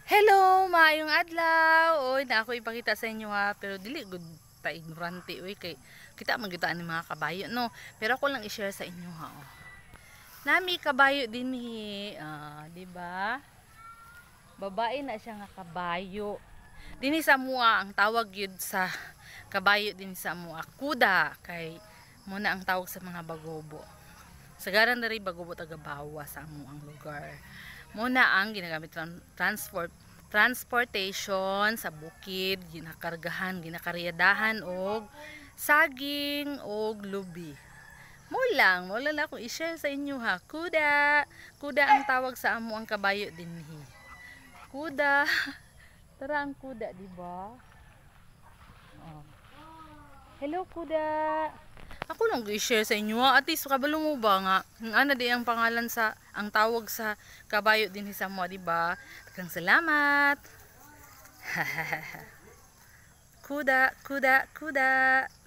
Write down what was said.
Hello, maayong adlaw. Oy, na ako ipakita sa inyo ha, pero dili gud ta ignorante oy kay kita magitaan ni mga kabayo no. Pero ako lang i-share sa inyo ha. Oh. Nami kabayo dinhi, di ba? Babae na siya nga kabayo. Dinhi sa mua ang tawag yun sa kabayo din sa mua kuda kay muna ang tawag sa mga bagobo. Sagaran na rin bagobo tagabawa sa amuang lugar. Muna ang ginagamit transportation sa bukid, ginakargahan, ginakaryadahan og saging og lubi. Mo lang akong i-share sa inyo ha. Kuda, kuda ang tawag sa amo ang kabayo dinhi. Kuda. Tara ang kuda, di ba? Oh. Hello kuda. Ako lang i-share sa inyo ha. At least kabalo mo ba nga ana di ang pangalan sa ang tawag sa kabayo din sa mo, di ba? Daghang salamat. Kuda, kuda, kuda.